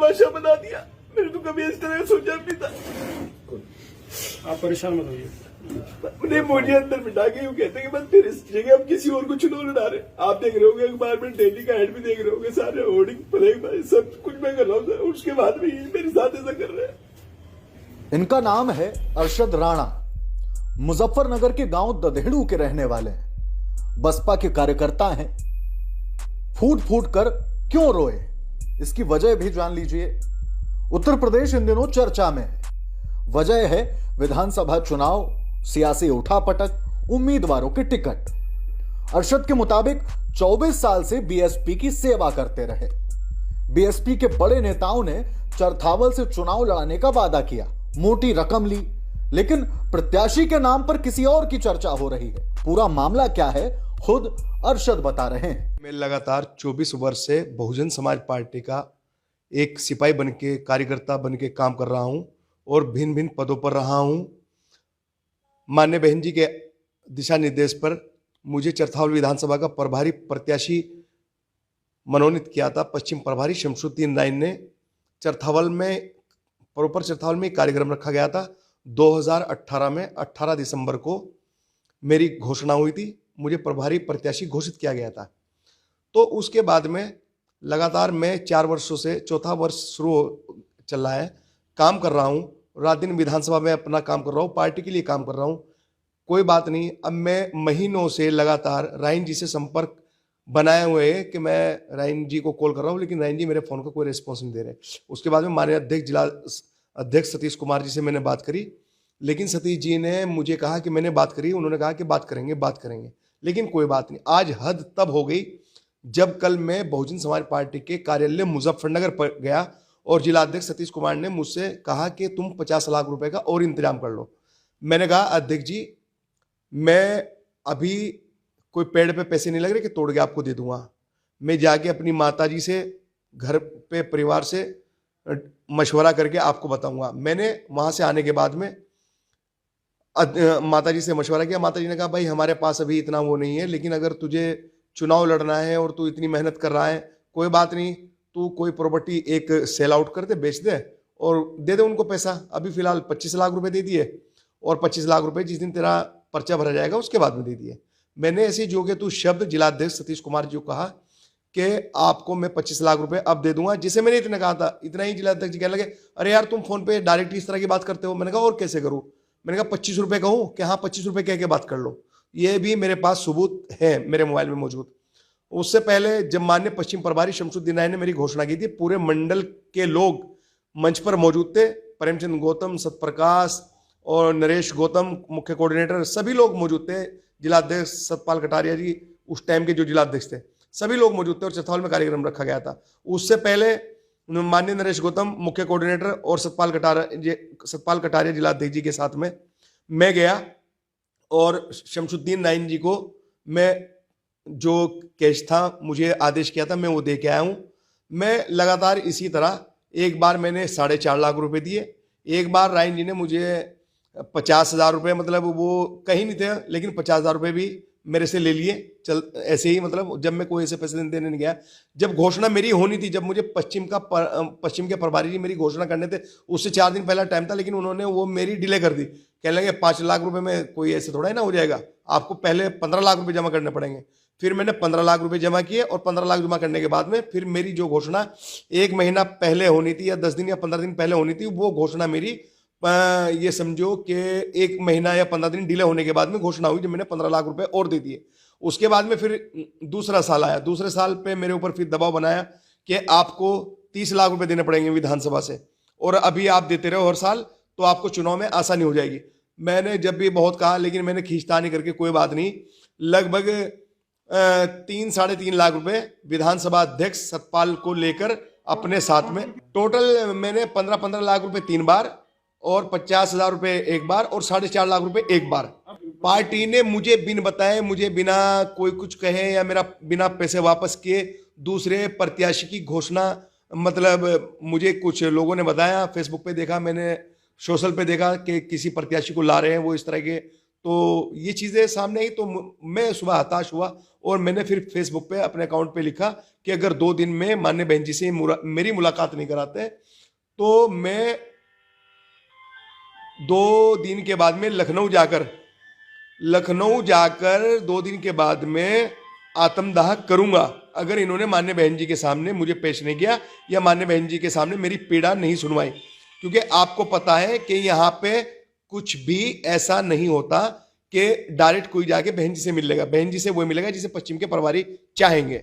तमाशा बना दिया। मैंने तो कभी इस तरह सोचा भी था। आप परेशान मत होइए। उन्हें मुझे अंदर बिठा के यूं कहते हैं कि बस फिर इस जगह हम किसी और को चुनाव लड़ा रहे। आप देख रहे होंगे अखबार में, डेली का हेड भी देख रहे होंगे, सारे होर्डिंग प्ले सब कुछ मैं कर रहा हूँ, उसके बाद भी ये मेरे साथ ऐसा कर रहे हैं। इनका नाम है अरशद राणा। मुजफ्फरनगर के गांव ददेड़ू के रहने वाले हैं। बसपा के कार्यकर्ता हैं। फूट फूट कर क्यों रोए, इसकी वजह भी जान लीजिए। उत्तर प्रदेश इन दिनों चर्चा में है। वजह है विधानसभा चुनाव, सियासी उठापटक, उम्मीदवारों के टिकट। अरशद के मुताबिक 24 साल से बीएसपी की सेवा करते रहे। बीएसपी के बड़े नेताओं ने चरथावल से चुनाव लड़ाने का वादा किया, मोटी रकम ली, लेकिन प्रत्याशी के नाम पर किसी और की चर्चा हो रही है। पूरा मामला क्या है, खुद अरशद बता रहे हैं। मैं लगातार 24 वर्ष से बहुजन समाज पार्टी का एक सिपाही बन के, कार्यकर्ता बन के काम कर रहा हूं और भिन्न भिन्न पदों पर रहा हूं। माननीय बहन जी के दिशा निर्देश पर मुझे चरथावल विधानसभा का प्रभारी प्रत्याशी मनोनीत किया था। पश्चिम प्रभारी शमसुद्दीन राय ने चरथावल में, प्रॉपर चरथावल में कार्यक्रम रखा गया था। 2018 में 18 दिसंबर को मेरी घोषणा हुई थी, मुझे प्रभारी प्रत्याशी घोषित किया गया था। तो उसके बाद में लगातार मैं 4 वर्षों से, चौथा वर्ष शुरू चल रहा है, काम कर रहा हूँ। रात दिन विधानसभा में अपना काम कर रहा हूँ, पार्टी के लिए काम कर रहा हूँ। कोई बात नहीं, अब मैं महीनों से लगातार राइन जी से संपर्क बनाए हुए है कि मैं राइन जी को कॉल कर रहा हूँ, लेकिन राइन जी मेरे फ़ोन का कोई रिस्पॉन्स नहीं दे रहे। उसके बाद में माननीय अध्यक्ष, जिला अध्यक्ष सतीश कुमार जी से मैंने बात करी, लेकिन सतीश जी ने मुझे कहा कि मैंने बात करी, उन्होंने कहा कि बात करेंगे, लेकिन कोई बात नहीं। आज हद तब हो गई जब कल मैं बहुजन समाज पार्टी के कार्यालय मुजफ्फरनगर पर गया और जिला अध्यक्ष सतीश कुमार ने मुझसे कहा कि तुम 50 लाख रुपए का और इंतजाम कर लो। मैंने कहा अध्यक्ष जी, मैं अभी कोई पेड़ पे पैसे नहीं लग रहे कि तोड़ के आपको दे दूंगा। मैं जाके अपनी माताजी से, घर पे परिवार से मशवरा करके आपको बताऊंगा। मैंने वहां से आने के बाद में माताजी से मशवरा किया। माताजी ने कहा भाई हमारे पास अभी इतना वो नहीं है, लेकिन अगर तुझे चुनाव लड़ना है और तू इतनी मेहनत कर रहा है, कोई बात नहीं, तू कोई प्रॉपर्टी एक सेल आउट कर दे, बेच दे और दे दे उनको पैसा। अभी फिलहाल 25 लाख रुपए दे दिए और 25 लाख रुपए जिस दिन तेरा पर्चा भरा जाएगा उसके बाद में दे दिए। मैंने ऐसे जो कि तू शब्द जिलाध्यक्ष सतीश कुमार जी को कहा कि आपको मैं 25 लाख रुपए अब दे दूंगा। जिसे मैंने इतना कहा था, इतना ही जिलाध्यक्ष जी कहने लगे अरे यार तुम फोन पे डायरेक्ट इस तरह की बात करते हो। मैंने कहा और कैसे करूं? मैंने कहा 25 रुपए कहूं कि हाँ 25 रुपए कह के बात कर लो। ये भी मेरे पास सबूत है मेरे मोबाइल में मौजूद। उससे पहले जब माननीय पश्चिम प्रभारी शमसुद्दीन राय ने मेरी घोषणा की थी, पूरे मंडल के लोग मंच पर मौजूद थे। प्रेमचंद गौतम, सतप्रकाश और नरेश गौतम, मुख्य कोऑर्डिनेटर, सभी लोग मौजूद थे। जिलाध्यक्ष सतपाल कटारिया जी उस टाइम के जो जिलाध्यक्ष थे, सभी लोग मौजूद थे और चरथावल में कार्यक्रम रखा गया था। उससे पहले माननीय नरेश गौतम मुख्य कोऑर्डिनेटर और सतपाल कटारिया जिलाध्यक्ष जी के साथ में मैं गया और शमसुद्दीन राय जी को मैं जो कैश था, मुझे आदेश किया था, मैं वो दे के आया हूं। मैं लगातार इसी तरह, एक बार मैंने 4.5 लाख रुपए दिए, एक बार रायन जी ने मुझे 50,000 रुपये, मतलब वो कहीं नहीं थे, लेकिन 50,000 रुपये भी मेरे से ले लिए। चल ऐसे ही, मतलब जब मैं कोई ऐसे पैसे देने नहीं गया। जब घोषणा मेरी होनी थी, जब मुझे पश्चिम के प्रभारी जी मेरी घोषणा करने थे, उससे 4 दिन पहला टाइम था, लेकिन उन्होंने वो मेरी डिले कर दी। कहने लगे 5 लाख रुपए में कोई ऐसे थोड़ा ही ना हो जाएगा, आपको पहले 15 लाख रुपए जमा करने पड़ेंगे। फिर मैंने 15 लाख रुपए जमा किए और 15 लाख जमा करने के बाद में फिर मेरी जो घोषणा 1 महीना पहले होनी थी या 10 दिन या 15 दिन पहले होनी थी, वो घोषणा मेरी ये समझो कि 1 महीना या 15 दिन डिले होने के बाद में घोषणा हुई, जब मैंने 15 लाख रुपए और दे दिए। उसके बाद में फिर दूसरा साल आया। दूसरे साल पे मेरे ऊपर फिर दबाव बनाया कि आपको 30 लाख रुपए देने पड़ेंगे विधानसभा से, और अभी आप देते रहो हर साल तो आपको चुनाव में आसानी हो जाएगी। मैंने जब भी बहुत कहा, लेकिन मैंने खींचतानी करके कोई बात नहीं, लगभग 3-3.5 लाख रुपए विधानसभा अध्यक्ष सतपाल को लेकर अपने साथ में, टोटल मैंने 15-15 लाख रुपए 3 बार और 50,000 रुपए एक बार और 4.5 लाख रुपए एक बार। पार्टी ने मुझे बिन बताए, मुझे बिना कोई कुछ कहे या मेरा बिना पैसे वापस किए दूसरे प्रत्याशी की घोषणा, मतलब मुझे कुछ लोगों ने बताया, फेसबुक पे देखा मैंने, सोशल पे देखा कि किसी प्रत्याशी को ला रहे हैं वो इस तरह के, तो ये चीज़ें सामने आई। तो मैं सुबह हताश हुआ और मैंने फिर फेसबुक पे अपने अकाउंट पे लिखा कि अगर 2 दिन में मान्य बहन जी से मेरी मुलाकात नहीं कराते तो मैं 2 दिन के बाद में लखनऊ जाकर 2 दिन के बाद में आत्मदाह करूंगा, अगर इन्होंने मान्य बहन जी के सामने मुझे पेश नहीं किया या मान्य बहन जी के सामने मेरी पीड़ा नहीं सुनवाई। क्योंकि आपको पता है कि यहाँ पे कुछ भी ऐसा नहीं होता कि डायरेक्ट कोई जाके बहन जी से मिल लेगा। बहन जी से वो मिलेगा जिसे पश्चिम के प्रभारी चाहेंगे।